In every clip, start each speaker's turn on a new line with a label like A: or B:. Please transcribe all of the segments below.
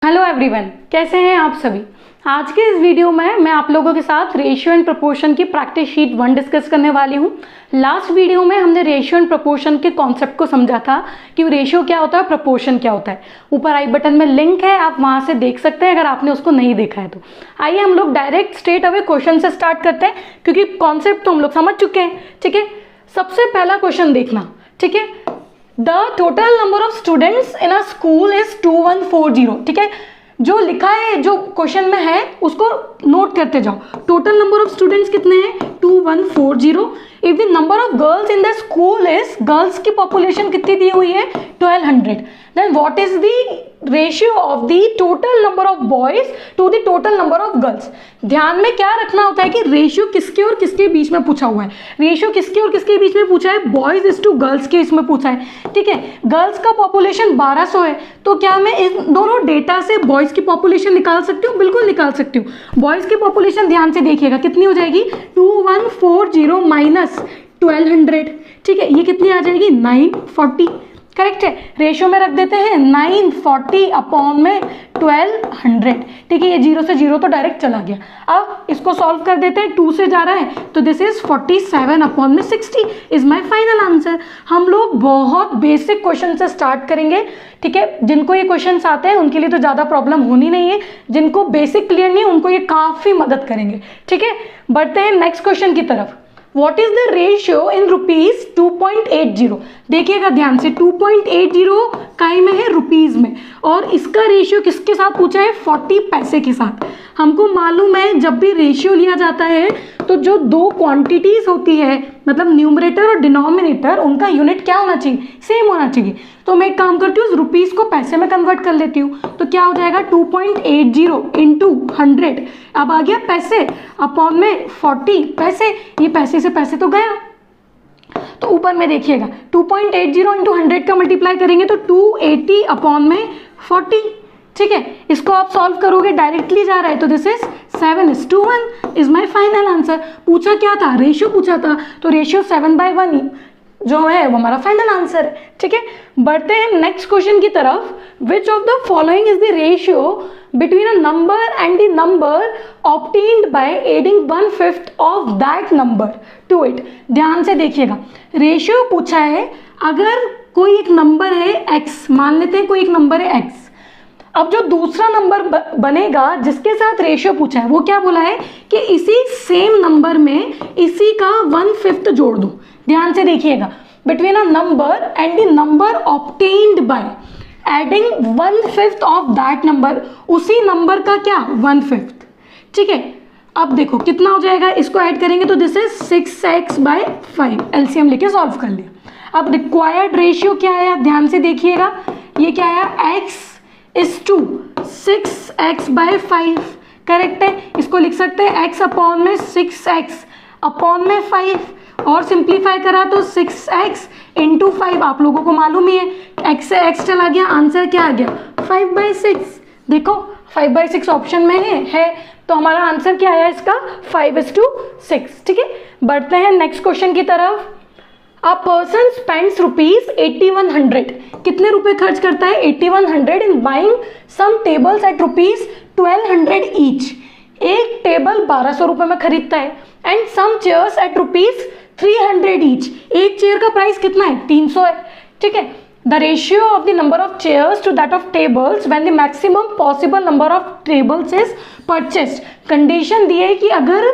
A: Hello everyone, कैसे हैं आप सभी। आज के इस वीडियो में मैं आप लोगों के साथ रेशियो एंड प्रोपोर्शन की प्रैक्टिस शीट 1 डिस्कस करने वाली हूं। लास्ट वीडियो में हमने रेशियो एंड प्रोपोर्शन के कॉन्सेप्ट को समझा था कि रेशियो क्या होता है, प्रोपोर्शन क्या होता है। ऊपर आई बटन में लिंक है, आप वहां से देख सकते हैं अगर आपने उसको नहीं देखा है तो। आइए हम लोग डायरेक्ट स्ट्रेट अवे क्वेश्चन से स्टार्ट करते हैं, क्योंकि कॉन्सेप्ट तो हम लोग समझ चुके हैं। ठीक है, सबसे पहला क्वेश्चन देखना। ठीक है, the total number of students in a school is 2140। ठीक है, जो लिखा है जो क्वेश्चन में है उसको नोट करते जाओ। टोटल नंबर ऑफ स्टूडेंट्स कितने हैं? 2140। If the number of girls in the school is, girls की पॉपुलेशन कितनी दी हुई है? 1200। Then what is the ratio of the total number of boys to the total number of girls. ध्यान में क्या रखना होता है कि रेशियो किसके और किसके बीच में पूछा हुआ है। रेशियो किसके और किसके बीच में पूछा है? बॉयज इज टू गर्ल्स के इसमें पूछा है। ठीक है, गर्ल्स का पॉपुलेशन 1200 है, तो क्या मैं इन दोनों डेटा से बॉयज की पॉपुलेशन निकाल सकती हूँ? बिल्कुल निकाल सकती हूँ। बॉयज की पॉपुलेशन ध्यान से देखिएगा कितनी हो जाएगी? 2140 माइनस 1200। ठीक है, ये कितनी आ जाएगी? 940। करेक्ट है, रेशियो में रख देते हैं 940 अपॉन में 1200। ठीक है, ये 0 से 0 तो डायरेक्ट चला गया। अब इसको सॉल्व कर देते हैं, 2 से जा रहा है तो दिस इज 47 अपॉन में 60 इज माय फाइनल आंसर। हम लोग बहुत बेसिक क्वेश्चन से स्टार्ट करेंगे। ठीक है, जिनको ये क्वेश्चंस आते हैं उनके लिए तो ज़्यादा प्रॉब्लम होनी नहीं है, जिनको बेसिक क्लियर नहीं है उनको ये काफ़ी मदद करेंगे। ठीक है, बढ़ते हैं नेक्स्ट क्वेश्चन की तरफ। What is the ratio in rupees 2.80? देखिएगा ध्यान से, 2.80 काय में है? रुपीज में। और इसका रेशियो किसके साथ पूछा है? 40 पैसे के साथ। हमको मालूम है जब भी रेशियो लिया जाता है तो जो दो क्वांटिटीज होती है, मतलब न्यूमरेटर और डिनोमिनेटर, उनका यूनिट क्या होना चाहिए? सेम होना चाहिए। तो मैं एक काम करती हूँ, रुपीज को पैसे में कन्वर्ट कर लेती हूँ। तो क्या हो जाएगा? 2.80 इंटू 100। अब आ गया पैसे अपॉन में 40 पैसे। ये पैसे से पैसे तो गया, तो ऊपर में देखिएगा 2.80 इंटू 100 का मल्टीप्लाई करेंगे तो 280 अपॉन में 40। ठीक है, इसको आप सॉल्व करोगे, डायरेक्टली जा रहा है तो this is 7:1 is my final answer. पूछा क्या था? रेशियो पूछा था, तो रेशियो 7/1 जो है वो हमारा फाइनल आंसर है। ठीक है, बढ़ते हैं नेक्स्ट क्वेश्चन की तरफ। विच of the following is the ratio between a number and the number obtained by adding 1/5 of that number two it. ध्यान से देखिएगा, रेशियो पूछा है। अगर कोई एक नंबर है x, मान लेते हैं कोई एक नंबर है x। अब जो दूसरा नंबर बनेगा जिसके साथ रेशियो पूछा है, वो क्या बोला है कि इसी सेम नंबर में इसी का 1/5 जोड़ दो। ध्यान से देखिएगा, between a number and the number obtained by adding 1/5 of that number, उसी नंबर का क्या? 1/5। ठीक है, अब देखो कितना हो जाएगा, इसको ऐड करेंगे तो दिस इज 6x/5। एलसीएम लेके सॉल्व कर लिया। अब रिक्वायर्ड रेशियो क्या आया? ध्यान से देखिएगा, ये क्या आया? x is to 6x/5। Correct है, इसको लिख सकते हैं x अपॉन में 6x अपॉन में 5, और सिंप्लीफाई करा तो 6x इंटू 5। आप लोगों को मालूम ही है, x से x चला गया, आंसर क्या आ गया? 5/6। देखो 5/6 ऑप्शन में है, तो हमारा आंसर क्या आया इसका? 5:6। ठीक है, बढ़ते हैं नेक्स्ट क्वेश्चन की तरफ। A person spends rupees 8100। कितने रुपए खर्च करता है? 8100 in buying some tables at rupees 1200 each. एक टेबल 1200 रुपए में खरीदता है। And some chairs at rupees 300 each. एक चेयर का प्राइस कितना है? 300 है। ठीक है, the ratio of the number of chairs to that of tables when the maximum possible number of tables is purchased. Condition दी है कि अगर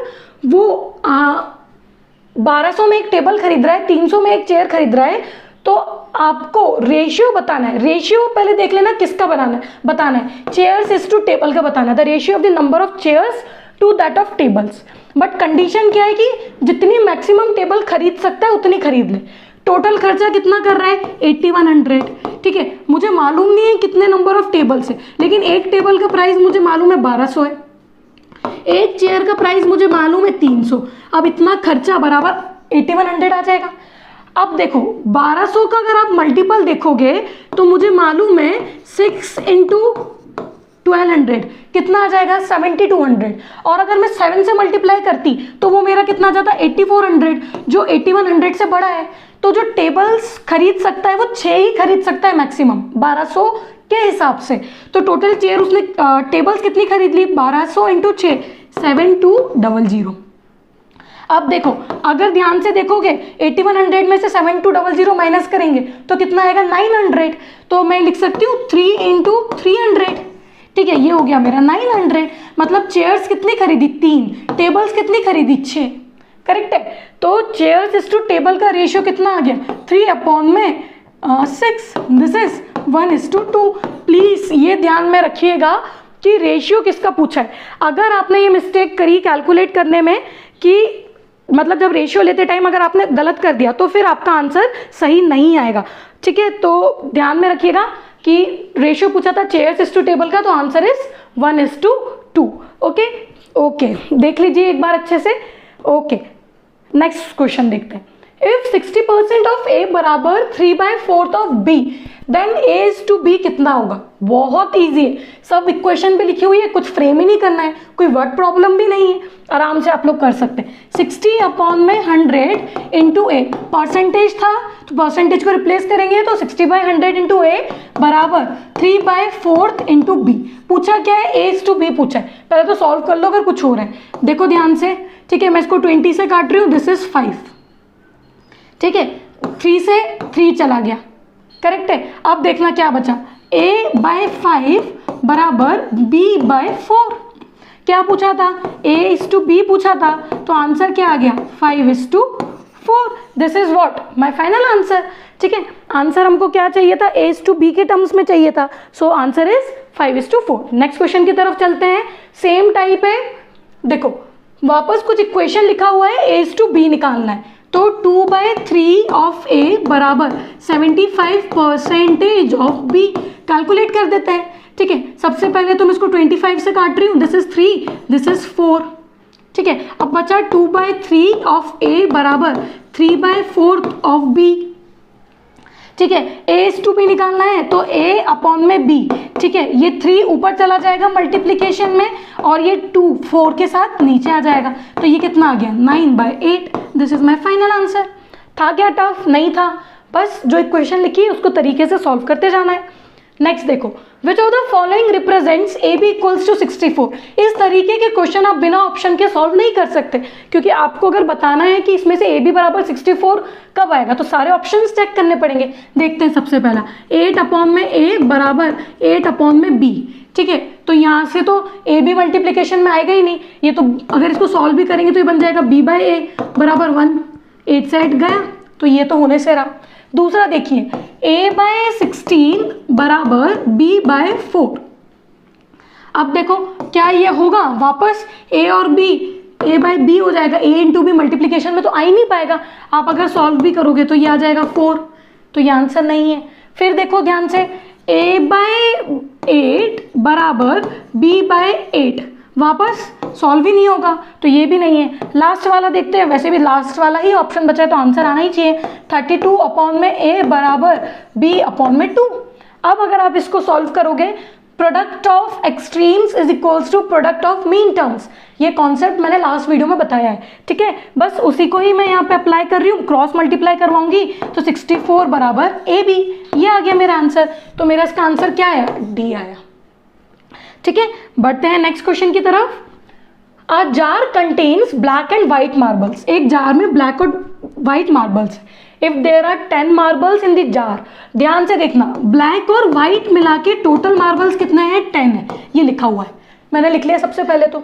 A: वो 1200 में एक टेबल खरीद रहा है, 300 में एक चेयर खरीद रहा है, तो आपको रेशियो बताना है। रेशियो पहले देख लेना किसका बताना है। चेयर्स इज टू टेबल का बताना है, the ratio of the number of chairs to that of tables. But condition क्या है कि जितनी मैक्सिमम टेबल खरीद सकता है उतनी खरीद ले। टोटल खर्चा कितना कर रहा है? 8100। ठीक है, मुझे मालूम नहीं है कितने नंबर ऑफ टेबल्स है, लेकिन एक टेबल का प्राइस मुझे मालूम है 1200 है, एक चेयर का प्राइस मुझे मालूम है 300। अब इतना खर्चा बराबर 8100 आ जाएगा। अब देखो 1200 का अगर आप मल्टीपल देखोगे तो मुझे मालूम है 6 इंटू 1200 कितना आ जाएगा? 7200। और अगर मैं 7 से मल्टीप्लाई करती तो वो मेरा कितना आ जाता? 8400, जो 8100 से बड़ा है। तो जो टेबल्स खरीद सकता है वो 6 ही खरीद सकता है मैक्सिमम, 1200 के हिसाब से। तो टोटल चेयर उसने टेबल्स कितनी खरीद ली, 1200 इंटू 6, 7200। अब देखो अगर ध्यान से देखोगे 8100 में से 7200 माइनस करेंगे तो कितना आएगा 900। तो मैं लिख सकती हूँ 3 इंटू 300। ठीक है, ये हो गया मेरा 900। मतलब चेयर्स कितनी खरीदी 3, टेबल्स कितनी खरीदी 6। करेक्ट है। तो चेयर्स इस टू टेबल का रेशियो कितना आ गया 3/6। This is 1:2। प्लीज ये ध्यान में रखिएगा कि रेशियो किसका पूछा है। अगर आपने ये मिस्टेक करी कैलकुलेट करने में कि मतलब जब रेशियो लेते टाइम अगर आपने गलत कर दिया तो फिर आपका आंसर सही नहीं आएगा। ठीक है, तो ध्यान में रखिएगा कि रेशियो पूछा था चेयर्स इस टू टेबल का, तो आंसर इज 1:2। ओके ओके, देख लीजिए एक बार अच्छे से। ओके, नेक्स्ट क्वेश्चन देखते हैं। इफ 60% ऑफ ए बराबर 3/4 of B, then A is to B कितना होगा। बहुत ईजी है, सब इक्वेशन भी लिखी हुई है, कुछ फ्रेम ही नहीं करना है, कोई वर्ड प्रॉब्लम भी नहीं है, आराम से आप लोग कर सकते हैं। 60/100 इंटू ए, परसेंटेज था तो परसेंटेज को रिप्लेस करेंगे तो 60/100 इंटू ए बराबर 3/4 इंटू बी। पूछा क्या है, ए इज टू बी पूछा है। पहले तो सॉल्व कर लो अगर कुछ हो रहा है। देखो ध्यान से, ठीक है, मैं इसको 20 से काट रही हूँ, दिस इज 5। ठीक है, 3 से 3 चला गया। करेक्ट है। अब देखना क्या बचा, a/5 बराबर b/4। क्या पूछा था, a इज टू b पूछा था, तो आंसर क्या आ गया 5:4। This is what my final answer. ठीक है, आंसर हमको क्या चाहिए था, a इज टू b के टर्म्स में चाहिए था, so answer is 5:4। Next question की तरफ चलते हैं। सेम टाइप है, देखो वापस कुछ इक्वेशन लिखा हुआ है, a इज टू b निकालना है। तो 2/3 ऑफ ए बराबर 75% ऑफ बी। कैलकुलेट कर देते हैं। ठीक है, सबसे पहले तो मैं इसको 25 से काट रही हूँ, दिस इज 3, दिस इज 4। ठीक है, अब बचा 2/3 ऑफ ए बराबर 3/4 ऑफ बी। ठीक है, ए इज टू बी निकालना है तो ए अपॉन में बी। ठीक है, ये 3 ऊपर चला जाएगा मल्टीप्लीकेशन में और ये 2 4 के साथ नीचे आ जाएगा, तो ये कितना आ गया 9/8। This is my final answer. था क्या टफ, नहीं था, बस जो इक्वेशन लिखी है उसको तरीके से सॉल्व करते जाना है। नेक्स्ट देखो, which of the following represents A B equals to 64। इस तरीके के क्वेश्चन आप बिना ऑप्शन के सॉल्व नहीं कर सकते, क्योंकि आपको अगर बताना है कि इसमें से ए बी बराबर 64 कब आएगा तो सारे ऑप्शंस चेक करने पड़ेंगे। देखते हैं सबसे पहला 8/में ए बराबर 8/में बी। ठीक है, तो यहाँ से तो ए बी मल्टीप्लीकेशन में आएगा ही नहीं, ये तो अगर इसको सॉल्व भी करेंगे तो ये बन जाएगा b/a बराबर 1। 8 से 8 गया तो ये तो होने से रहा। दूसरा देखिए a/16 बराबर b/4। अब देखो क्या ये होगा, वापस a और b a/b हो जाएगा, a इंटू बी मल्टीप्लीकेशन में तो आ ही नहीं पाएगा। आप अगर सॉल्व भी करोगे तो ये आ जाएगा 4, तो ये आंसर नहीं है। फिर देखो ध्यान से a/8 बराबर b/8, वापस सॉल्व ही नहीं होगा तो ये भी नहीं है। लास्ट वाला देखते हैं, वैसे भी लास्ट वाला ही ऑप्शन बचा है तो आंसर आना ही चाहिए। 32/में a बराबर b/2। अब अगर आप इसको सॉल्व करोगे, product of extremes is equals to product of mean terms. ये कॉन्सेप्ट मैंने लास्ट वीडियो में बताया है। ठीक है, बस उसी को ही मैं यहाँ पे अप्लाई कर रही हूँ, क्रॉस मल्टीप्लाई करवाऊंगी तो 64 बराबर ab। ये आ गया मेरा आंसर। तो मेरा इसका आंसर क्या आया, डी आया। ठीक है, बढ़ते हैं नेक्स्ट क्वेश्चन की तरफ। A jar contains black and white marbles. एक जार में ब्लैक और white marbles. If there are 10 marbles in the jar, ध्यान से देखना, ब्लैक और व्हाइट मिला के टोटल मार्बल्स कितने हैं, 10 है, ये लिखा हुआ है, मैंने लिख लिया सबसे पहले तो।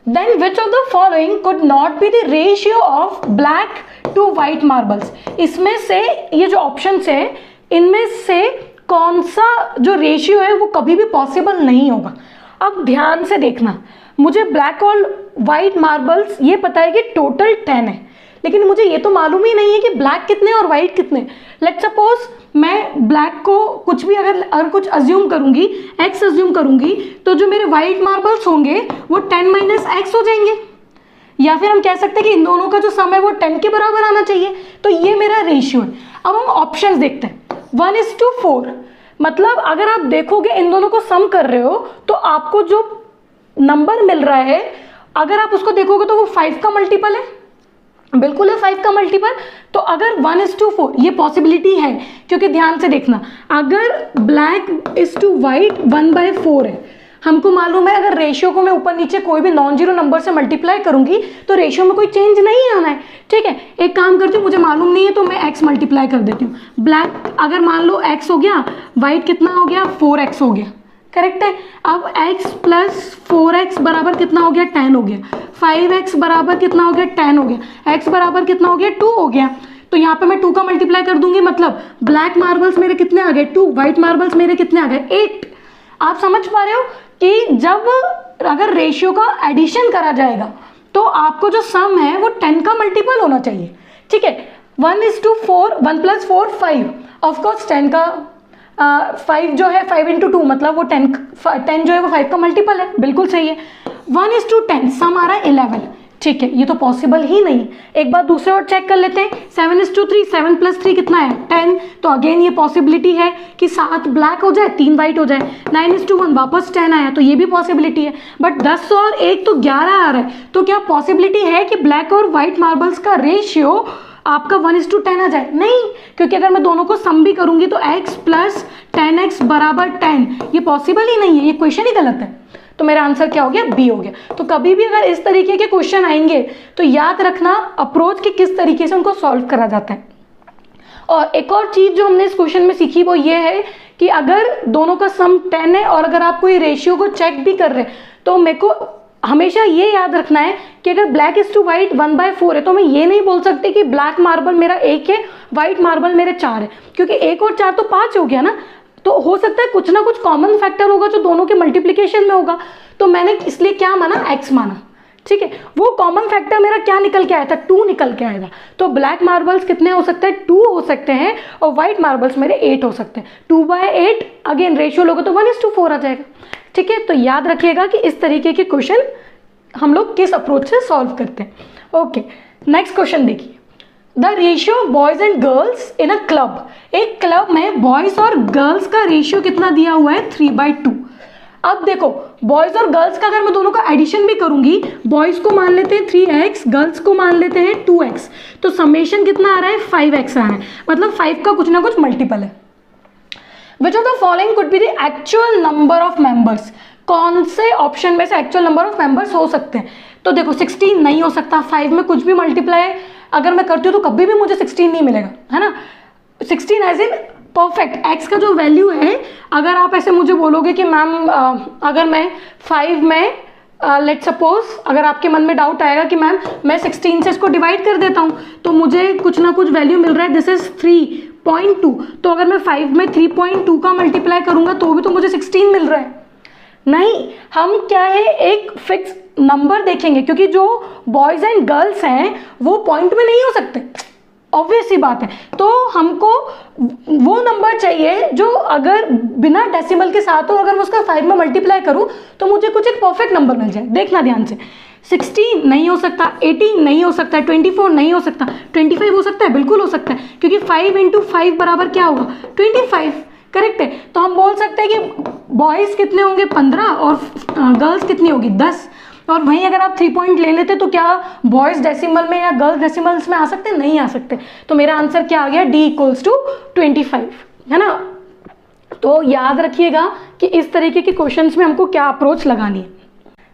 A: Then which of the following could not be the ratio of black to white marbles. इसमें से ये जो ऑप्शन है इनमें से कौन सा जो रेशियो है वो कभी भी पॉसिबल नहीं होगा। अब ध्यान से देखना, मुझे ब्लैक और व्हाइट मार्बल्स ये पता है कि टोटल 10 है, लेकिन मुझे ये तो मालूम ही नहीं है कि ब्लैक कितने और व्हाइट कितने। लेट सपोज मैं ब्लैक को कुछ भी अगर कुछ अज्यूम करूंगी, x अज्यूम करूंगी, तो जो मेरे व्हाइट मार्बल्स होंगे वो 10 - x हो जाएंगे। या फिर हम कह सकते हैं कि इन दोनों का जो सम है वो 10 के बराबर आना चाहिए। तो ये मेरा रेशियो है। अब हम ऑप्शंस देखते हैं। 1:4, मतलब अगर आप देखोगे इन दोनों को सम कर रहे हो तो आपको जो नंबर मिल रहा है, अगर आप उसको देखोगे तो वो 5 का मल्टीपल है। बिल्कुल है 5 का मल्टीपल। तो अगर 1:4 ये पॉसिबिलिटी है, क्योंकि ध्यान से देखना, अगर ब्लैक इज टू वाइट 1/4 है, हमको मालूम है अगर रेशियो को मैं ऊपर नीचे कोई भी नॉन जीरो नंबर से मल्टीप्लाई करूंगी तो रेशियो में कोई चेंज नहीं आना है। ठीक है, एक काम करती हूँ, मुझे मालूम नहीं है तो मैं x मल्टीप्लाई कर देती हूँ। ब्लैक अगर मान लो x हो गया, वाइट कितना हो गया, 4x हो गया, करेक्ट है। अब x प्लस 4x बराबर कितना हो गया, 10 हो गया। 5x बराबर कितना हो गया, 10 हो गया। x बराबर कितना हो गया, 2 हो गया। तो यहाँ पे मैं 2 का मल्टीप्लाई कर दूंगी, मतलब ब्लैक मार्बल्स मेरे कितने आ गए, 2, व्हाइट मार्बल्स मेरे कितने आ गए, 8। आप समझ पा रहे हो कि जब अगर रेशियो का एडिशन करा जाएगा तो आपको जो सम है वो 10 का मल्टीपल होना चाहिए। ठीक है, 1:4, 1 + 4 5, ऑफकोर्स 10 का 5 जो है 5 × 2 मतलब वो 10 जो है वो 5 का मल्टीपल है, बिल्कुल सही है। 1:10 सम आ रहा है 11। ठीक है, ये तो पॉसिबल ही नहीं। एक बार दूसरे और चेक कर लेते हैं, 7:3, 7 + 3 कितना है, 10। तो अगेन ये पॉसिबिलिटी है कि 7 ब्लैक हो जाए, 3 वाइट हो जाए। 9:1 वापस 10 आया, तो ये भी पॉसिबिलिटी है। बट 10 और 1 तो 11 आ रहा है, तो क्या पॉसिबिलिटी है कि ब्लैक और व्हाइट मार्बल्स का रेशियो आपका 1:10 आ जाए? नहीं, क्योंकि अगर मैं दोनों को सम भी करूंगी तो x + 10x = 10, ये पॉसिबल ही नहीं है, ये क्वेश्चन ही गलत है। तो मेरा आंसर क्या हो गया, बी हो गया। तो कभी भी अगर इस तरीके के क्वेश्चन आएंगे तो याद रखना अप्रोच कि किस तरीके से उनको सॉल्व करा जाता है। और एक और चीज जो हमने इस क्वेश्चन में सीखी वो ये है कि अगर दोनों का सम 10 है और अगर आप कोई रेशियो को चेक भी कर रहे हैं तो मेरे को हमेशा ये याद रखना है कि अगर ब्लैक इज टू वाइट 1/4 है तो मैं ये नहीं बोल सकती कि ब्लैक मार्बल मेरा 1 है, व्हाइट मार्बल मेरे 4 है, क्योंकि 1 और 4 तो 5 हो गया ना। तो हो सकता है कुछ ना कुछ कॉमन फैक्टर होगा जो दोनों के मल्टीप्लिकेशन में होगा, तो मैंने इसलिए क्या माना, x माना। ठीक है, वो कॉमन फैक्टर मेरा क्या निकल के आया था, 2 निकल के आया था। तो ब्लैक मार्बल्स कितने हो सकते हैं, 2 हो सकते हैं, और व्हाइट मार्बल्स मेरे 8 हो सकते हैं। 2/8 अगेन रेशियो लोगे तो 1:4 आ जाएगा। ठीक है, तो याद रखिएगा कि इस तरीके के क्वेश्चन हम लोग किस अप्रोच से सॉल्व करते हैं। ओके, नेक्स्ट क्वेश्चन देखिए, the ratio of boys and girls in a club. एक क्लब में बॉयज और गर्ल्स का रेशियो कितना दिया हुआ है, 3/2। अब देखो, बॉयज और गर्ल्स का अगर मैं दोनों का एडिशन भी करूंगी, बॉयज को मान लेते हैं 3x, गर्ल्स को मान लेते हैं 2x, तो समेशन कितना आ रहा है, 5x आ रहा है, मतलब 5 का कुछ ना कुछ मल्टीपल है। विच of the following could be the actual number of members. कौन से ऑप्शन में से एक्चुअल नंबर ऑफ मेंबर्स हो सकते हैं? तो देखो 16 नहीं हो सकता, 5 में कुछ भी मल्टीप्लाई अगर मैं करती हूँ तो कभी भी मुझे 16 नहीं मिलेगा, है ना। 16 एज इन परफेक्ट, x का जो वैल्यू है, अगर आप ऐसे मुझे बोलोगे कि मैम अगर मैं 5 में लेट सपोज, अगर आपके मन में डाउट आएगा कि मैम मैं 16 से इसको डिवाइड कर देता हूँ तो मुझे कुछ ना कुछ वैल्यू मिल रहा है, दिस इज 3.2, तो अगर मैं 5 में 3.2 का मल्टीप्लाई करूंगा तो भी तो मुझे 16 मिल रहा है। नहीं, हम क्या है, एक फिक्स नंबर देखेंगे, क्योंकि जो बॉयज एंड गर्ल्स हैं वो पॉइंट में नहीं हो सकते, ऑब्वियस सी बात है। तो हमको वो नंबर चाहिए जो अगर बिना डेसिमल के साथ हो, अगर मैं उसका 5 में मल्टीप्लाई करूं तो मुझे कुछ एक परफेक्ट नंबर मिल जाए। देखना ध्यान से, 16 नहीं हो सकता, 18 नहीं हो सकता, 24 नहीं हो सकता, 25 हो सकता है, बिल्कुल हो सकता है, क्योंकि 5 × 5 बराबर क्या होगा, 25, करेक्ट है। तो हम बोल सकते हैं कि बॉयज कितने होंगे, 15, और गर्ल्स कितनी होगी, 10। और वहीं अगर आप 3 पॉइंट ले लेते तो क्या बॉयज डेसिमल में या गर्ल्स डेसिमल्स में आ सकते, नहीं आ सकते। तो मेरा आंसर क्या आ गया, D = 25, है ना। तो याद रखिएगा कि इस तरीके के क्वेश्चंस में हमको क्या अप्रोच लगानी है।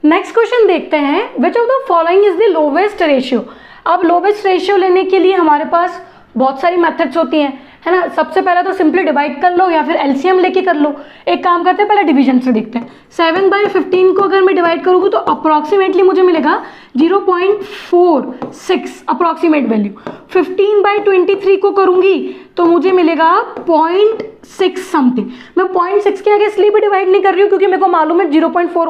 A: नेक्स्ट क्वेश्चन देखते हैं, विच of the following is the lowest ratio. अब लोवेस्ट रेशियो लेने के लिए हमारे पास बहुत सारी मेथड्स होती हैं, है ना। सबसे पहले तो सिंपली डिवाइड कर लो या फिर एलसीएम लेके कर लो। एक काम करते हैं, पहले डिवीजन से देखते हैं। 7/15 को अगर मैं डिवाइड करूँगी तो अप्रॉक्सीमेटली मुझे मिलेगा 0.46 अप्रॉक्सीमेट वैल्यू। 15/23 को करूँगी तो मुझे मिलेगा 0.6 समथिंग। मैं 0.6 के आगे इसलिए भी डिवाइड नहीं कर रही हूँ क्योंकि मेरे को मालूम है 0.4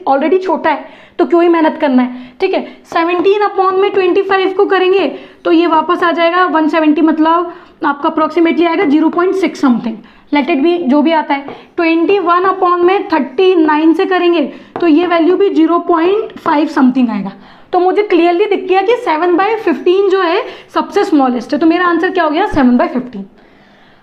A: ऑलरेडी छोटा है, तो क्यों ही मेहनत करना है। ठीक है, 17/25 को करेंगे तो ये वापस आ जाएगा 170, मतलब आपका अप्रोक्सीमेटली आएगा 0.6 समथिंग, लेट इट बी जो भी आता है। 21/39 से करेंगे तो ये वैल्यू भी 0.5 समथिंग आएगा। तो मुझे क्लियरली दिख गया कि 7/15 जो है सबसे स्मॉलेस्ट है, तो मेरा आंसर क्या हो गया, 7/15।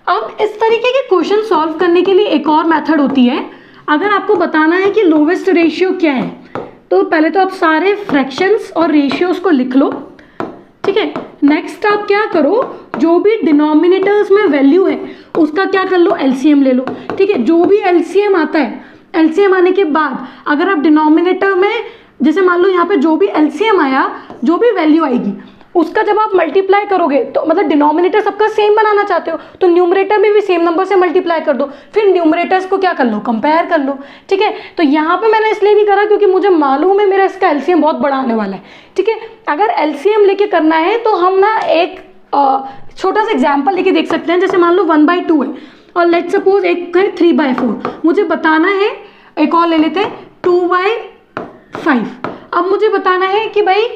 A: अब इस तरीके के क्वेश्चन सॉल्व करने के लिए एक और मेथड होती है। अगर आपको बताना है कि लोवेस्ट रेशियो क्या है तो पहले तो आप सारे फ्रैक्शंस और रेशियोज को लिख लो। ठीक ठीक है, नेक्स्ट आप क्या करो, जो भी डिनोमिनेटर्स में वैल्यू है उसका क्या कर लो, एलसीएम ले लो। ठीक है, जो भी एलसीएम आता है, एलसीएम आने के बाद अगर आप डिनोमिनेटर में, जैसे मान लो यहाँ पे जो भी एलसीएम आया, जो भी वैल्यू आएगी उसका जब आप मल्टीप्लाई करोगे, तो मतलब डिनोमिनेटर सबका सेम बनाना चाहते हो तो न्यूमरेटर में भी सेम नंबर से मल्टीप्लाई कर दो, फिर न्यूमरेटर्स को क्या कर लो, कंपेयर कर लो। ठीक है, तो यहाँ पे मैंने इसलिए नहीं करा क्योंकि मुझे मालूम है मेरा इसका एलसीएम बहुत बड़ा आने वाला है। ठीक है, अगर एलसीएम लेके करना है तो हम ना एक छोटा सा एग्जाम्पल लेके देख सकते हैं। जैसे मान लो 1/2 है और लेट्स सपोज एक है 3/4, मुझे बताना है, एक और ले लेते हैं 2/5। अब मुझे बताना है कि भाई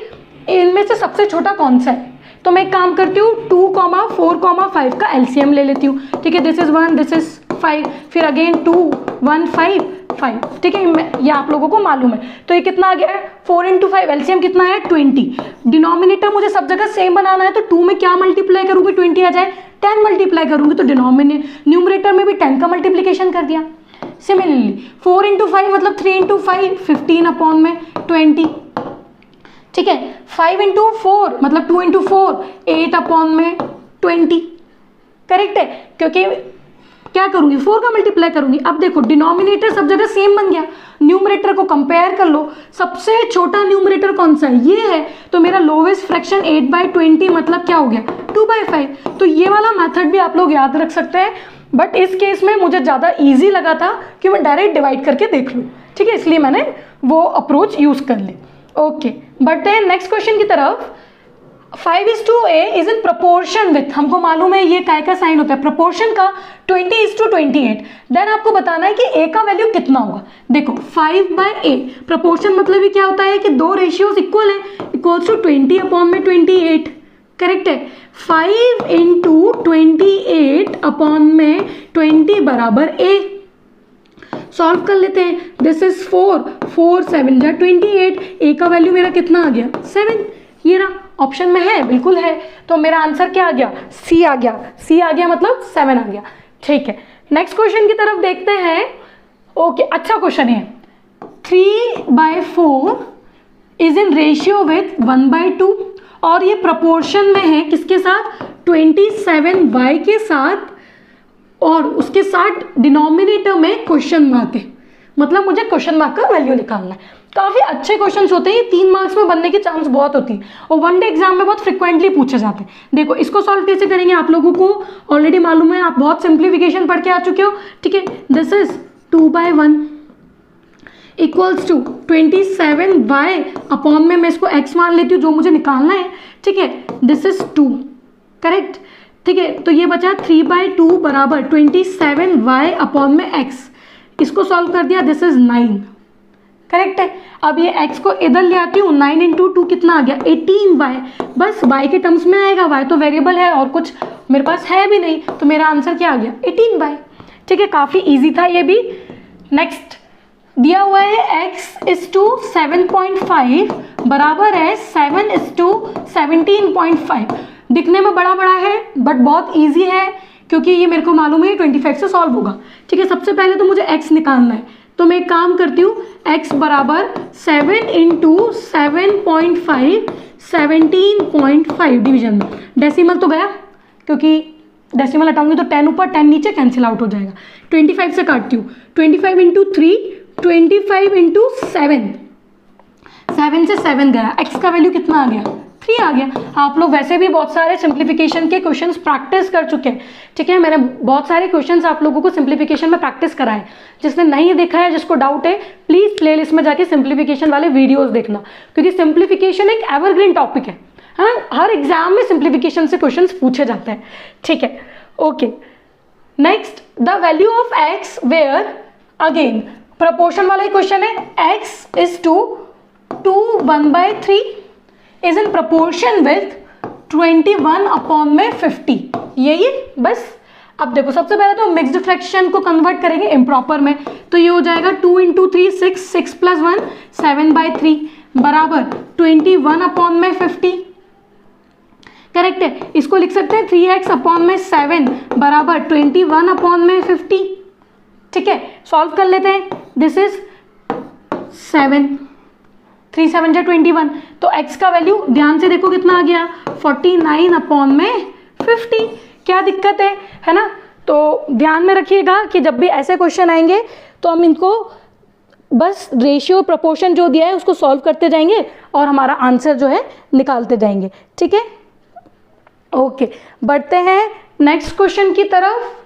A: इनमें से सबसे छोटा कौन सा है, तो मैं एक काम करती हूँ 2, 4, 5 का एलसीएम ले लेती हूँ। ठीक है, दिस इज 1, दिस इज 5, फिर अगेन 2, 1, 5, 5। ठीक है, ये आप लोगों को मालूम है। तो ये कितना आ गया है, 4 × 5, एलसीएम कितना है 20। डिनोमिनेटर मुझे सब जगह सेम बनाना है तो 2 में क्या मल्टीप्लाई करूँगी, 20 आ जाए, 10 मल्टीप्लाई करूँगी तो न्यूमरेटर में भी 10 का मल्टीप्लीकेशन कर दिया। सिमिलरली 4 × 5 मतलब 3 × 5, 15/20। ठीक है, 5 × 4 मतलब 2 × 4, 8/20। करेक्ट है, क्योंकि क्या करूंगी, 4 का मल्टीप्लाई करूंगी। अब देखो डिनोमिनेटर सब जगह सेम बन गया, न्यूमरेटर को कंपेयर कर लो, सबसे छोटा न्यूमरेटर कौन सा है, ये है, तो मेरा लोवेस्ट फ्रैक्शन 8/20 मतलब क्या हो गया, 2/5। तो ये वाला मेथड भी आप लोग याद रख सकते हैं, बट इस केस में मुझे ज़्यादा ईजी लगा था कि मैं डायरेक्ट डिवाइड करके देख लूँ। ठीक है, इसलिए मैंने वो अप्रोच यूज़ कर ली। ओके, बढ़ते हैं नेक्स्ट क्वेश्चन की तरफ। 5:a is in proportion with, हमको मालूम है ये काय का साइन होता है, प्रोपोर्शन का 20:28। देन आपको बताना है कि a का वैल्यू कितना होगा। देखो 5/a, प्रोपोर्शन मतलब ये क्या होता है कि दो रेशियोज इक्वल है, इक्वल्स टू 20/28। करेक्ट है, 5 × 28/20 बराबर a। सॉल्व कर लेते हैं, दिस इज 4, 4 7 जा 28, a का वैल्यू मेरा कितना आ गया, 7। ये रहा, ऑप्शन में है, बिल्कुल है, तो मेरा आंसर क्या आ गया, सी आ गया। सी आ गया मतलब 7 आ गया। ठीक है, नेक्स्ट क्वेश्चन की तरफ देखते हैं। ओके, अच्छा क्वेश्चन है। 3/4 इज इन रेशियो विथ 1/2 और ये प्रपोर्शन में है किसके साथ, 27y के साथ, और उसके साथ डिनोमिनेटर में क्वेश्चन मार्क है, मतलब मुझे क्वेश्चन मार्क का वैल्यू निकालना है। काफ़ी अच्छे क्वेश्चंस होते हैं, ये 3 मार्क्स में बनने की चांस बहुत होती है और वनडे एग्जाम में बहुत फ्रिक्वेंटली पूछे जाते हैं। देखो इसको सॉल्व कैसे करेंगे, आप लोगों को ऑलरेडी मालूम है, आप बहुत सिंप्लीफिकेशन पढ़ के आ चुके हो। ठीक है, this is 2/1 equals to 27y upon में मैं इसको x मान लेती हूँ जो मुझे निकालना है। ठीक है, दिस इज 2। करेक्ट, ठीक है, तो ये बचा 3/2 बराबर 27y अपॉन में x। इसको सॉल्व कर दिया, दिस इज 9। करेक्ट है, अब ये x को इधर ले आती हूँ, 9 × 2 कितना आ गया, 18y। बस y के टर्म्स में आएगा, y तो वेरिएबल है और कुछ मेरे पास है भी नहीं, तो मेरा आंसर क्या आ गया, 18y। ठीक है, काफ़ी इजी था ये भी। नेक्स्ट दिया हुआ है x इज टू 7.5 बराबर है 7:17.5। दिखने में बड़ा बड़ा है बट बहुत इजी है, क्योंकि ये मेरे को मालूम है 25 से सॉल्व होगा। ठीक है, सबसे पहले तो मुझे x निकालना है, तो मैं एक काम करती हूँ, x बराबर 7 × 7.5 17.5 डिवीजन में, डेसिमल तो गया क्योंकि डेसिमल हटाऊंगी तो 10 ऊपर 10 नीचे कैंसिल आउट हो जाएगा। 25 से काटती हूँ, 25 × 3 25 × 7, 7 से 7 गया, x का वैल्यू कितना आ गया, 3 आ गया। आप लोग वैसे भी बहुत सारे सिंप्लीफिकेशन के क्वेश्चंस प्रैक्टिस कर चुके हैं। ठीक है, मैंने बहुत सारे क्वेश्चंस आप लोगों को सिंप्लीफिकेशन में प्रैक्टिस कराए। जिसने नहीं देखा है, जिसको डाउट है, प्लीज़ प्लेलिस्ट में जाके सिंप्लीफिकेशन वाले वीडियोस देखना, क्योंकि सिंप्लीफिकेशन एक एवरग्रीन टॉपिक है ना, हर एग्जाम में सिंप्लीफिकेशन से क्वेश्चंस पूछे जाते हैं। ठीक है, okay, next the value of x where, again proportion वाला ही क्वेश्चन है, x is to 1/3 is in proportion with 21/50। यही बस। अब देखो सबसे पहले तो मिक्स्ड फ्रैक्शन को कन्वर्ट करेंगे इम्प्रॉपर में, तो ये हो जाएगा 2 × 3 6, 6 + 1 7/3 बराबर 21/50। करेक्ट है, इसको लिख सकते हैं 3x/7 बराबर 21/50। ठीक है, सॉल्व कर लेते हैं, दिस इज 7। 3 7 जा 21, तो x का वैल्यू ध्यान से देखो कितना आ गया 49/50। क्या दिक्कत है ना। तो ध्यान में रखिएगा कि जब भी ऐसे क्वेश्चन आएंगे तो हम इनको बस रेशियो प्रोपोर्शन जो दिया है उसको सॉल्व करते जाएंगे और हमारा आंसर जो है निकालते जाएंगे, ठीक है। ओके, बढ़ते हैं नेक्स्ट क्वेश्चन की तरफ।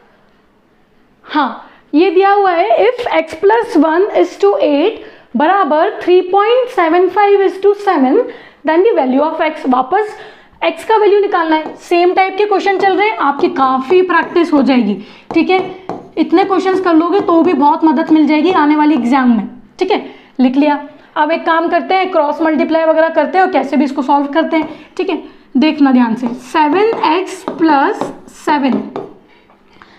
A: हाँ, ये दिया हुआ है इफ x + 1:8 बराबर 3.75:7 then the value of x। वापस x का वैल्यू निकालना है। सेम टाइप के क्वेश्चन चल रहे हैं, आपकी काफ़ी प्रैक्टिस हो जाएगी, ठीक है। इतने क्वेश्चंस कर लोगे तो भी बहुत मदद मिल जाएगी आने वाली एग्जाम में, ठीक है। लिख लिया। अब एक काम करते हैं, क्रॉस मल्टीप्लाई वगैरह करते हैं और कैसे भी इसको सॉल्व करते हैं, ठीक है। देखना ध्यान से, 7x +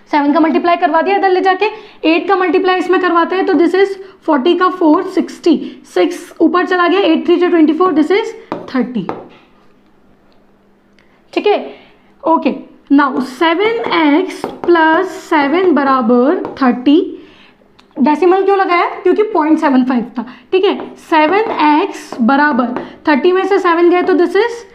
A: 7 का मल्टीप्लाई करवा दिया इधर ले जाके, 8 का मल्टीप्लाई इसमें करवाते हैं तो दिस इज 40 का 4 60, 6 ऊपर चला गया, 8 3 24, दिस इज 30, ठीक है। ओके, नाउ 7x + 7 बराबर 30। डेसिमल क्यों लगाया, क्योंकि 0.75 था, ठीक है। 7x बराबर 30 में से 7 गए तो दिस इज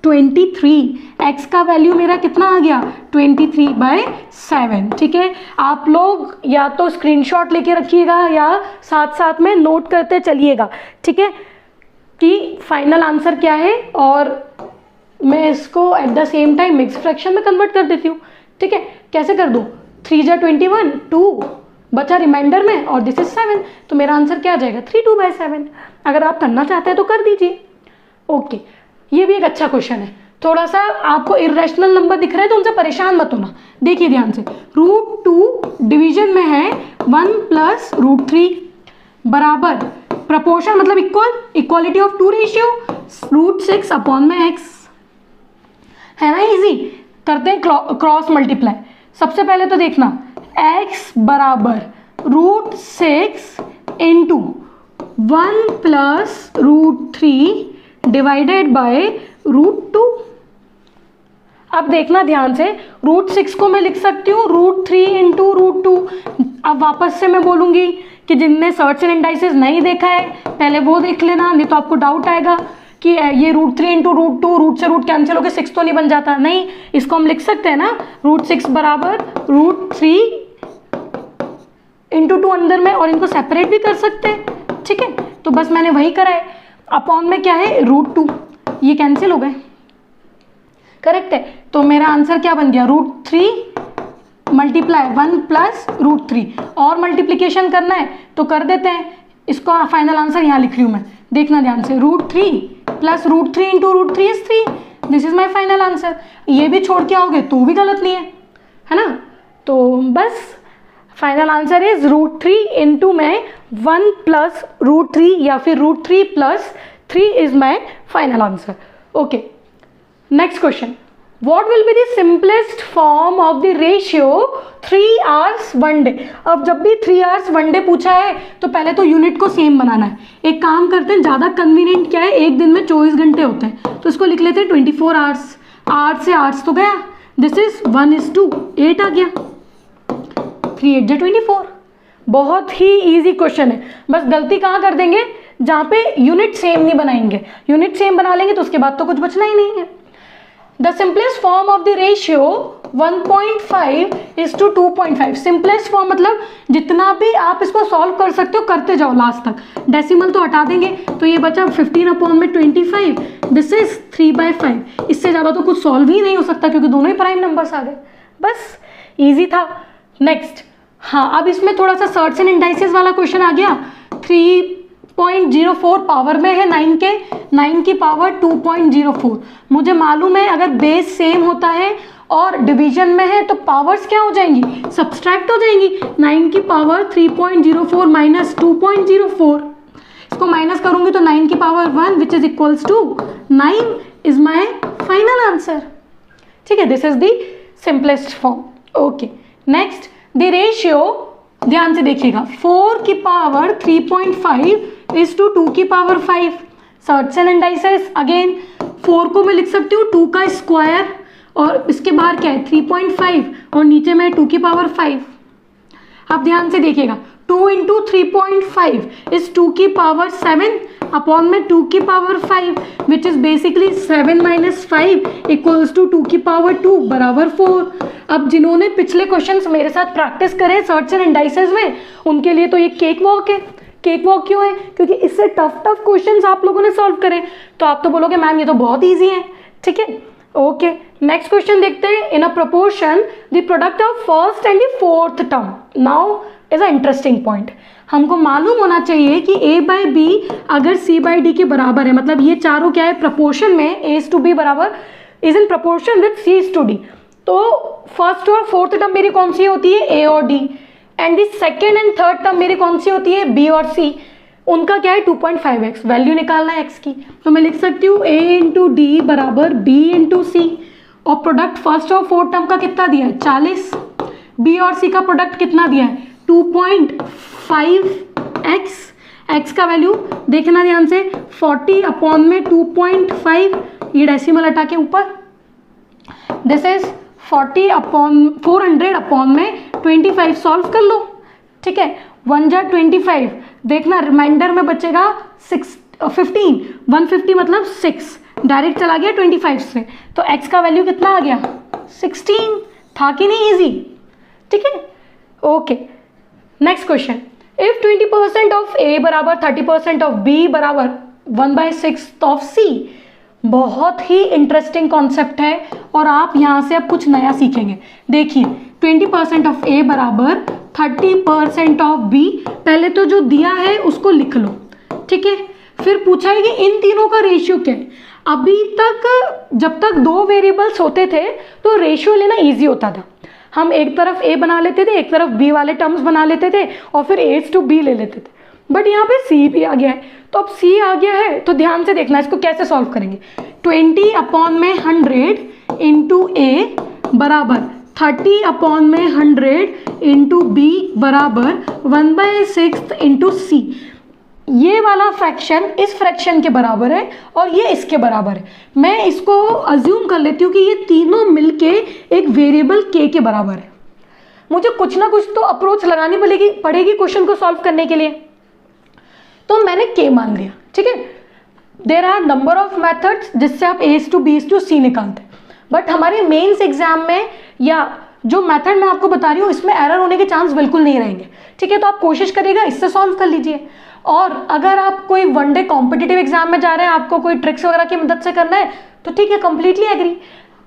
A: 23। x का वैल्यू मेरा कितना आ गया 23/7, ठीक है। आप लोग या तो स्क्रीनशॉट लेके रखिएगा या साथ साथ में नोट करते चलिएगा, ठीक है, कि फाइनल आंसर क्या है। और मैं इसको at the same time mix fraction में कन्वर्ट कर देती हूँ, ठीक है। कैसे कर दूँ, 3 जा 21, 2 बचा रिमाइंडर में और दिस इज 7, तो मेरा आंसर क्या आ जाएगा 32/7। अगर आप करना चाहते हैं तो कर दीजिए। ओके, ये भी एक अच्छा क्वेश्चन है। थोड़ा सा आपको इरेशनल नंबर दिख रहे हैं तो उनसे परेशान मत होना। देखिए ध्यान से, √2 डिवीजन में है 1 + √3 बराबर प्रपोर्शन मतलब इक्वालिटी ऑफ 2 रेशियो √6/x, है ना। इजी करते हैं क्रॉस मल्टीप्लाई। सबसे पहले तो देखना x बराबर √6 × 1 + √3 डिवाइडेड बाय √2। अब देखना ध्यान से, √6 को मैं लिख सकती हूँ √3 × √2। अब वापस से मैं बोलूँगी कि जिनने सर्च एंड इंडाइसेस नहीं देखा है पहले वो देख लेना, नहीं तो आपको डाउट आएगा कि ये √3 × √2, रूट से रूट कैंसिल होकर 6 तो नहीं बन जाता। नहीं, इसको हम लिख सकते हैं ना √6 बराबर √3 × 2 अंदर में, और इनको सेपरेट भी कर सकते हैं, ठीक है। तो बस मैंने वही करा है। अपॉन में क्या है √2, ये कैंसिल हो गए, करेक्ट है। तो मेरा आंसर क्या बन गया √3 मल्टीप्लाई 1 + √3। और मल्टीप्लीकेशन करना है तो कर देते हैं। इसको फाइनल आंसर यहाँ लिख रही हूँ मैं, देखना ध्यान से, √3 + √3 × √3 is 3। This is my final answer. ये भी छोड़ के आओगे तो भी गलत नहीं है ना। तो बस फाइनल आंसर इज √3 × में 1 + √3 या फिर √3 + 3 is my final answer. Okay, next question, what will be the simplest form of the ratio 3 hours 1 day। अब जब भी 3 hours 1 day पूछा है तो पहले तो यूनिट को सेम बनाना है। एक काम करते हैं, ज़्यादा कन्वीनियंट क्या है, एक दिन में 24 घंटे होते हैं तो इसको लिख लेते हैं 24 hours। 8 से 8 तो गया, दिस इज 1:2, 8 आ गया, 3 8 जा 24। बहुत ही ईजी क्वेश्चन है। बस गलती कहाँ कर देंगे, जहाँ पे यूनिट सेम नहीं बनाएंगे। यूनिट सेम बना लेंगे तो उसके बाद तो कुछ बचना ही नहीं है। The simplest form of the ratio 1.5 is to 2.5। Simplest form मतलब जितना भी आप इसको सॉल्व कर सकते हो करते जाओ लास्ट तक। डेसिमल तो हटा देंगे तो ये बचा 15/25, दिस इज 3/5। इससे ज़्यादा तो कुछ सॉल्व ही नहीं हो सकता क्योंकि दोनों ही प्राइम नंबर्स आ गए। बस इजी था। नेक्स्ट, हाँ, अब इसमें थोड़ा सा सर्च एंड इंडाइसेस वाला क्वेश्चन आ गया। 3.04 पावर में है 9 के, 9 की पावर 2.04। मुझे मालूम है अगर बेस सेम होता है और डिवीजन में है तो पावर्स क्या हो जाएंगी, सब्सट्रैक्ट हो जाएंगी। 9 की पावर 3.04 माइनस 2.04, इसको माइनस करूंगी तो 9 की power 1 which is equals to 9 is my final answer. ठीक है, this is the simplest form. Okay, next the ratio, ध्यान से देखिएगा, 4 की पावर 3.5 इज टू 2 की power 5। Search and indices again, 4 को मैं लिख सकती हूँ 2 का स्क्वायर और इसके बाहर क्या है 3.5 और नीचे में 2 की पावर 5। अब ध्यान से देखिएगा, 2 इंटू 3.5 इज 2 की पावर 7 अपॉन में 2 की power 5 which is basically 7 minus 5 equals to 2 की पावर 2 बराबर 4। अब जिन्होंने पिछले क्वेश्चंस मेरे साथ प्रैक्टिस करे सर्च एंड इंडाइसेस में, उनके लिए तो ये केक वॉक है। केक वॉक क्यों है? क्योंकि इससे टफ क्वेश्चंस आप लोगों ने सॉल्व करे। तो आप तो बोलोगे मैम ये तो बहुत ईजी है, ठीक है, ओके। नेक्स्ट क्वेश्चन देखते हैं। In a proportion the product of first and the fourth term now is a interesting point. हमको मालूम होना चाहिए कि a बाई बी अगर c बाई डी के बराबर है, मतलब ये चारों क्या है प्रपोर्शन में, a टू b बराबर is in proportion with c to d। तो फर्स्ट और फोर्थ टर्म मेरी कौन सी होती है? a और d। And the second and third term मेरी कौन सी होती है? b और c। उनका क्या है? 2.5x। वैल्यू निकालना है x की, तो मैं लिख सकती हूँ a इंटू डी बराबर b इंटू सी। और प्रोडक्ट फर्स्ट और फोर्थ टर्म का कितना दिया है? 40। b और c का प्रोडक्ट कितना दिया है? 2.5x। x का वैल्यू देखना ध्यान से, 40 अपॉन में 2.5, ये डेसिमल हटा के ऊपर, दिस इज 40 अपॉन 400 अपॉन में 25। सॉल्व कर लो, ठीक है। 1 जा 25, देखना रिमाइंडर में बचेगा 15, 150 मतलब 6, डायरेक्ट चला गया 25 से। तो x का वैल्यू कितना आ गया? 16। था कि नहीं इजी? ठीक है, okay. Next question, if 20% of a बराबर 30% ऑफ b बराबर 1/6 ऑफ c। बहुत ही इंटरेस्टिंग कॉन्सेप्ट है और आप यहाँ से अब कुछ नया सीखेंगे। देखिए 20% ऑफ a बराबर 30% ऑफ b। पहले तो जो दिया है उसको लिख लो, ठीक है। फिर पूछा है कि इन तीनों का रेशियो क्या है। अभी तक जब तक दो वेरिएबल्स होते थे तो रेशियो लेना इजी होता था। हम एक तरफ a बना लेते थे, एक तरफ b वाले टर्म्स बना लेते थे और फिर a to b ले लेते थे। बट यहाँ पे c भी आ गया है, तो अब c आ गया है तो ध्यान से देखना इसको कैसे सॉल्व करेंगे। 20 अपॉन में 100 इंटू a बराबर 30 अपॉन में 100 इंटू b बराबर 1/6 इंटू c। ये वाला फ्रैक्शन इस फ्रैक्शन के बराबर है और ये इसके बराबर है। मैं इसको अज्यूम कर लेती हूँ कि ये तीनों मिलके एक वेरिएबल k के बराबर है। मुझे कुछ ना कुछ तो अप्रोच लगानी पड़ेगी क्वेश्चन को सॉल्व करने के लिए। तो मैंने k मान लिया, ठीक है। There are number of methods जिससे आप a to b to c निकालते हैं, बट हमारे मेंस एग्जाम में या जो मेथड मैं आपको बता रही हूँ इसमें एरर होने के चांस बिल्कुल नहीं रहेंगे, ठीक है। तो आप कोशिश करिएगा इससे सॉल्व कर लीजिए। और अगर आप कोई वनडे कॉम्पिटिटिव एग्जाम में जा रहे हैं, आपको कोई ट्रिक्स वगैरह की मदद से करना है तो ठीक है, कंप्लीटली एग्री।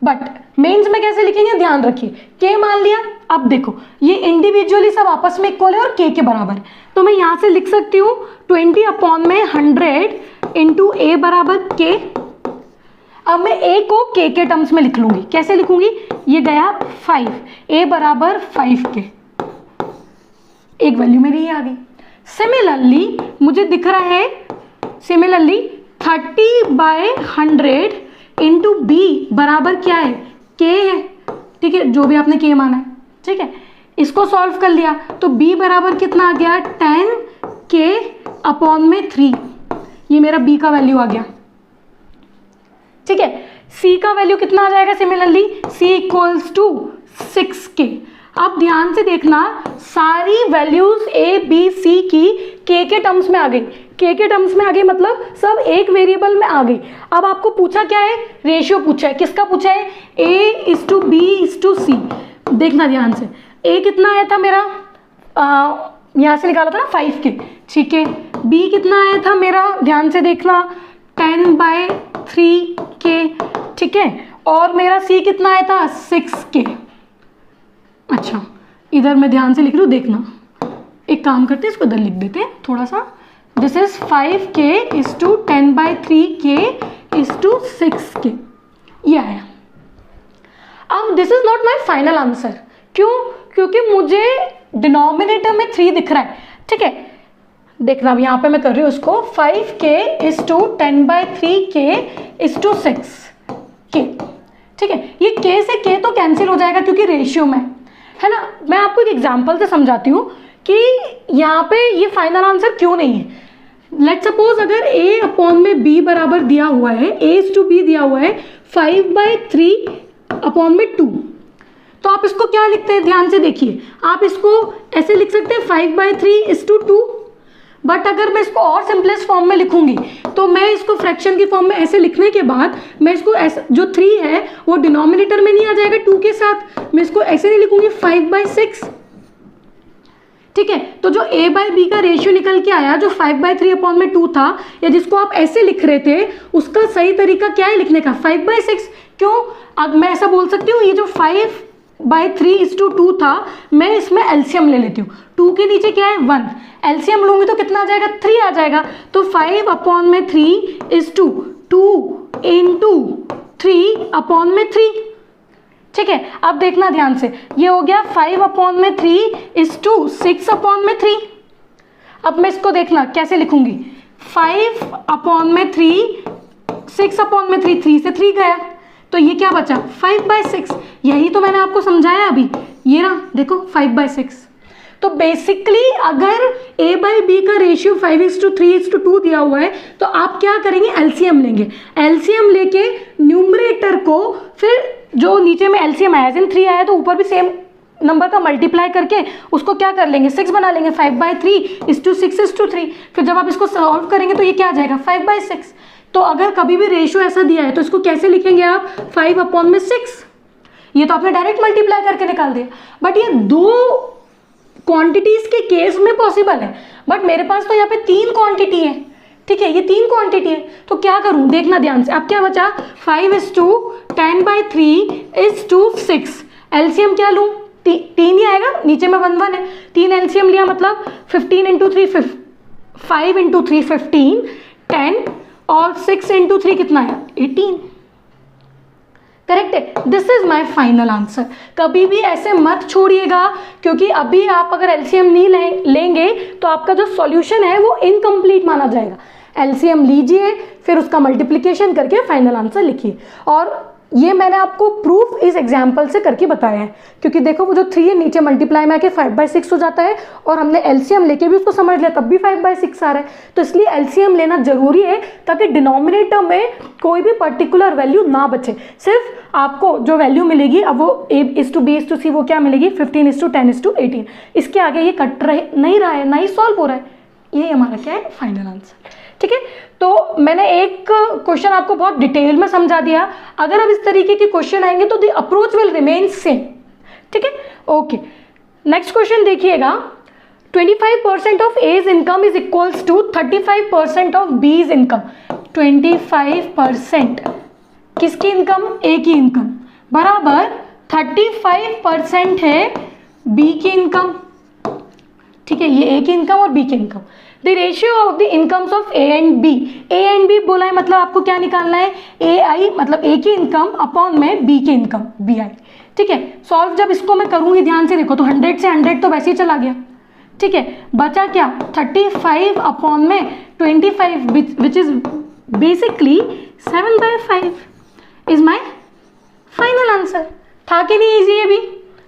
A: बट मेंस में कैसे लिखेंगे ध्यान रखिए। k मान लिया, अब देखो ये इंडिविजुअली सब आपस में इक्वल है और k के बराबर है, तो मैं यहाँ से लिख सकती हूँ 20 अपॉन में 100 इंटू a बराबर k। अब मैं a को k के टर्म्स में लिख लूंगी। कैसे लिखूंगी? ये गया 5, a बराबर 5k, एक वैल्यू मेरी ये आ गई। सिमिलरली मुझे दिख रहा है 30/100 इंटू b बराबर क्या है? k है, ठीक है, जो भी आपने k माना है, ठीक है। इसको सॉल्व कर लिया तो b बराबर कितना आ गया? 10k अपॉन में 3। ये मेरा b का वैल्यू आ गया, ठीक है। c का वैल्यू कितना आ जाएगा? Similarly c equals to 6k। अब ध्यान से देखना, सारी वैल्यूज a b c की k के टर्म्स में आ गई। k के टर्म्स में आ गई मतलब सब एक वेरिएबल में आ गई। अब आपको पूछा क्या है? रेशियो पूछा है। किसका पूछा है? a/b/c। देखना ध्यान से, a कितना आया था मेरा? यहाँ से निकाला था ना 5k, ठीक है। b कितना आया था मेरा? ध्यान से देखना 10/3k, ठीक है। और मेरा c कितना आया था? 6k। अच्छा, इधर मैं ध्यान से लिख लूँ, देखना। एक काम करते हैं, इसको इधर लिख देते हैं थोड़ा सा। This is 5k is to 10/3k is to 6k। ये आया। अब this is not my final answer. क्यों? क्योंकि मुझे डिनोमिनेटर में 3 दिख रहा है, ठीक है। देखना अब यहाँ पे मैं कर रही हूँ उसको 5k is to 10/3k is to 6k, ठीक है। ये k से k तो कैंसिल हो जाएगा क्योंकि रेशियो में है ना। मैं आपको एक एग्जांपल से समझाती हूँ कि यहाँ पे ये फाइनल आंसर क्यों नहीं है। लेट सपोज अगर a अपॉन में b बराबर दिया हुआ है, a टू b दिया हुआ है 5/3 अपॉन में 2, तो आप इसको क्या लिखते हैं? ध्यान से देखिए, आप इसको ऐसे लिख सकते हैं 5/3 इज टू 2, बट अगर मैं इसको और सिंपलेस्ट फॉर्म में लिखूंगी तो मैं इसको फ्रैक्शन की फॉर्म में ऐसे लिखने के बाद मैं इसको ऐसे, जो 3 है वो डिनोमिनेटर में नहीं आ जाएगा 2 के साथ, मैं इसको ऐसे नहीं लिखूंगी 5/6। ठीक है, तो जो a बाई बी का रेशियो निकल के आया जो 5/3/2 था, या जिसको आप ऐसे लिख रहे थे, उसका सही तरीका क्या है लिखने का 5/6। क्यों? अब मैं ऐसा बोल सकती हूँ ये जो 5/3:2 था, मैं इसमें एलसीएम ले लेती हूँ। 2 के नीचे क्या है 1, एलसीएम लूंगी तो कितना आ जाएगा 3 आ जाएगा। तो 5/3:2 2 × 3/3। ठीक है, अब देखना ध्यान से, ये हो गया 5/3 6/3। अब मैं इसको देखना कैसे लिखूंगी, 5/3 6/3, 3 से 3 गया तो ये क्या बचा 5/6। यही तो मैंने आपको समझाया अभी, ये ना देखो 5/6। तो बेसिकली अगर a बाई बी का रेशियो 5:3:2 दिया हुआ है तो आप क्या करेंगे, एलसीएम लेंगे। एलसीएम लेके न्यूमरेटर को फिर जो नीचे में एलसीएम आया 3 आया तो ऊपर भी सेम नंबर का मल्टीप्लाई करके उसको क्या कर लेंगे 6 बना लेंगे। 5/3:6:3। फिर जब आप इसको सॉल्व करेंगे तो ये क्या आ जाएगा 5/6। तो अगर कभी भी रेशियो ऐसा दिया है तो इसको कैसे लिखेंगे आप 5/6। ये तो आपने डायरेक्ट मल्टीप्लाई करके निकाल दिया। बट ये 2 क्वांटिटीज के केस में पॉसिबल है, बट मेरे पास तो यहाँ पे 3 क्वांटिटी है। ठीक है, ये 3 क्वांटिटी है तो क्या करूं, देखना ध्यान से। अब क्या बचा 5:10/3:6। एलसीएम क्या लूं, 3 ही आएगा, नीचे में 1 1 है। 3 एलसीएम लिया मतलब 15 × 3 5 × 3 15 10 और 6 × 3 कितना है 18। करेक्ट है, this is my final answer. कभी भी ऐसे मत छोड़िएगा, क्योंकि अभी आप अगर एलसीएम नहीं लेंगे तो आपका जो सॉल्यूशन है वो इनकम्प्लीट माना जाएगा। एलसीएम लीजिए, फिर उसका मल्टीप्लिकेशन करके फाइनल आंसर लिखिए। और ये मैंने आपको प्रूफ इस एग्जाम्पल से करके बताया है, क्योंकि देखो वो जो 3 है नीचे मल्टीप्लाई में आके 5/6 हो जाता है, और हमने एलसीएम लेके भी उसको समझ लिया तब भी 5/6 आ रहा है। तो इसलिए एलसीएम लेना जरूरी है ताकि डिनोमिनेटर में कोई भी पर्टिकुलर वैल्यू ना बचे। सिर्फ आपको जो वैल्यू मिलेगी अब वो a:b:c वो क्या मिलेगी 15:10:18। इसके आगे ये कट नहीं रहा है, ना ही सॉल्व हो रहा है। ये हमारा क्या है फाइनल आंसर। ठीक है, तो मैंने एक क्वेश्चन आपको बहुत डिटेल में समझा दिया। अगर अब इस तरीके के क्वेश्चन आएंगे तो the approach will remain same. ठीक है, ओके। नेक्स्ट क्वेश्चन देखिएगा, 25% of A's income is equals to 35% of B's income. 25% किसकी इनकम, ए की इनकम, बराबर 35% है बी की इनकम। ठीक है, ये ए की इनकम और बी की इनकम। The ratio of the incomes of A and B. A and B बोला है मतलब आपको क्या निकालना है, ए आई मतलब ए की इनकम अपॉन में बी की इनकम बी आई। ठीक है, सॉल्व जब इसको मैं करूंगी ध्यान से देखो तो 100 से 100 तो वैसे ही चला गया। ठीक है, बचा क्या 35 अपॉन में 25 विच is basically 7/5 is my final answer. था कि नहीं इजी, ये भी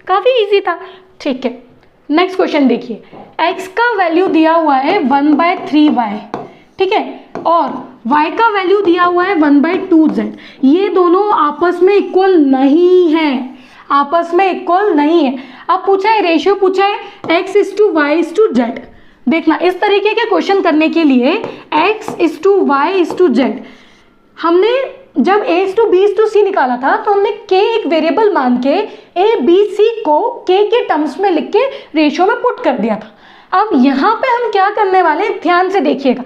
A: काफी इजी था। ठीक है, नेक्स्ट क्वेश्चन देखिए, x का वैल्यू दिया हुआ है 1/3y। ठीक है, और y का वैल्यू दिया हुआ है 1/2z। ये दोनों आपस में इक्वल नहीं है, आपस में इक्वल नहीं है। अब पूछा है रेशियो, पूछा है x:y:z। देखना, इस तरीके के क्वेश्चन करने के लिए x:y:z हमने जब a:b:c निकाला था तो हमने k एक वेरिएबल मान के a b c को k के टर्म्स में लिख के रेशियो में पुट कर दिया था। अब यहाँ पे हम क्या करने वाले हैं, ध्यान से देखिएगा।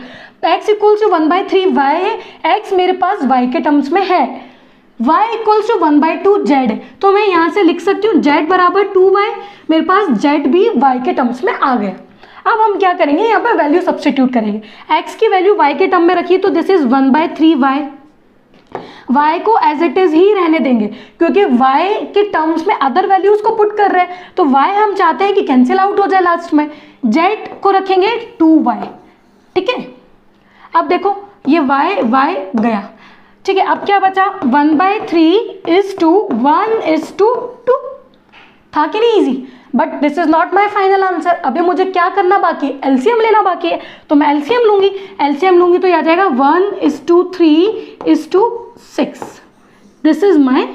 A: x = 1/3y है, x मेरे पास y के टर्म्स में है, y = 1/2z है, तो मैं यहाँ से लिख सकती हूँ z = 2y। मेरे पास z भी y के टर्म्स में आ गया। अब हम क्या करेंगे, यहाँ पे वैल्यू सब्स्टिट्यूट करेंगे। x की वैल्यू y के टर्म में रखिए तो दिस इज 1/3y। y को एज इट इज ही रहने देंगे क्योंकि y के टर्म्स में अदर वैल्यूज को पुट कर रहे हैं, तो y हम चाहते हैं कि कैंसिल आउट हो जाए लास्ट में। z को रखेंगे 2y। ठीक है, अब देखो ये y गया। ठीक है, अब क्या बचा 1/3:1:2। था कि नहीं easy, but this is not my final answer. अभी मुझे क्या करना बाकी है, एलसीएम लेना बाकी है, तो मैं एलसीएम लूंगी। एलसीएम लूंगी तो आ जाएगा 1:3:6। This is my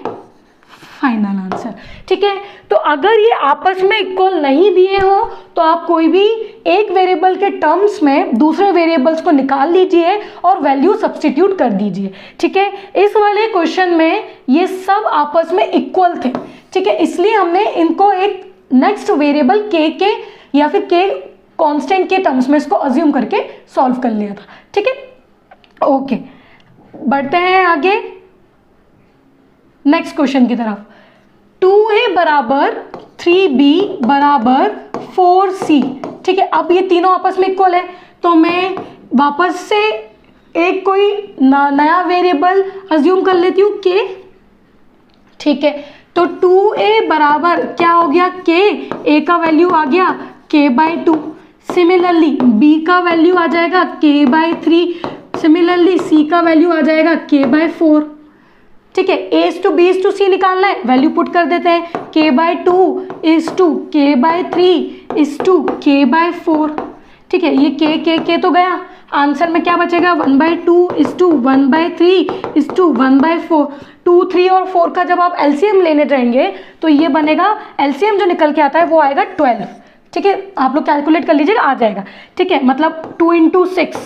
A: final answer. ठीक है, तो अगर ये आपस में इक्वल नहीं दिए हो तो आप कोई भी एक वेरिएबल के टर्म्स में दूसरे वेरिएबल्स को निकाल लीजिए और वैल्यू सब्स्टिट्यूट कर दीजिए। ठीक है, इस वाले क्वेश्चन में ये सब आपस में इक्वल थे। ठीक है, इसलिए हमने इनको एक नेक्स्ट वेरिएबल के या फिर के कांस्टेंट के टर्म्स में इसको अज्यूम करके सॉल्व कर लिया था। ठीक है, ओके, बढ़ते हैं आगे नेक्स्ट क्वेश्चन की तरफ। 2a बराबर 3b बराबर 4c। ठीक है, अब ये तीनों आपस में इक्वल है तो मैं वापस से एक कोई नया वेरिएबल अज्यूम कर लेती हूँ k। ठीक है, तो 2a बराबर क्या हो गया k, a का वैल्यू आ गया k/2। सिमिलरली b का वैल्यू आ जाएगा k/3। सिमिलरली c का वैल्यू आ जाएगा k/4। ठीक है, a is to b is to c निकालना है, वैल्यू पुट कर देते हैं k/2 is to k/3 is to k/4। ठीक है, ये k तो गया, आंसर में क्या बचेगा 1/2 is to 1/3 is to 1/4। 2, 3 और 4 का जब आप एलसीएम लेने जाएंगे तो ये बनेगा, एलसीएम जो निकल के आता है वो आएगा 12। ठीक है, आप लोग कैलकुलेट कर लीजिएगा, आ जाएगा। ठीक है, मतलब 2 × 6,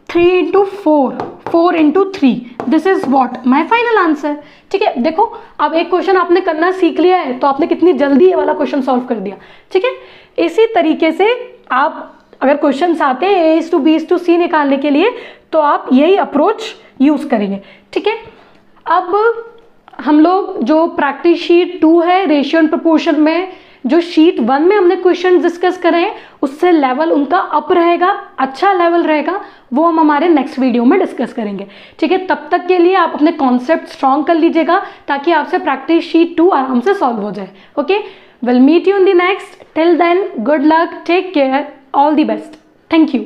A: 3 × 4, 4 × 3, this is what my final answer. ठीक है, देखो अब एक क्वेश्चन आपने करना सीख लिया है तो आपने कितनी जल्दी ये वाला क्वेश्चन सॉल्व कर दिया। ठीक है, इसी तरीके से आप अगर क्वेश्चंस आते हैं a is to b is to c निकालने के लिए तो आप यही अप्रोच यूज करेंगे। ठीक है, अब हम लोग जो प्रैक्टिस शीट 2 है रेशियो एंड प्रोपोर्शन में, जो शीट 1 में हमने क्वेश्चन डिस्कस करे हैं उससे लेवल उनका अप रहेगा, अच्छा लेवल रहेगा, वो हम हमारे नेक्स्ट वीडियो में डिस्कस करेंगे। ठीक है, तब तक के लिए आप अपने कॉन्सेप्ट स्ट्रॉन्ग कर लीजिएगा ताकि आपसे प्रैक्टिस शीट 2 आराम से सॉल्व हो जाए। Okay, will meet you in the next, till then good luck, take care, all the best, thank you.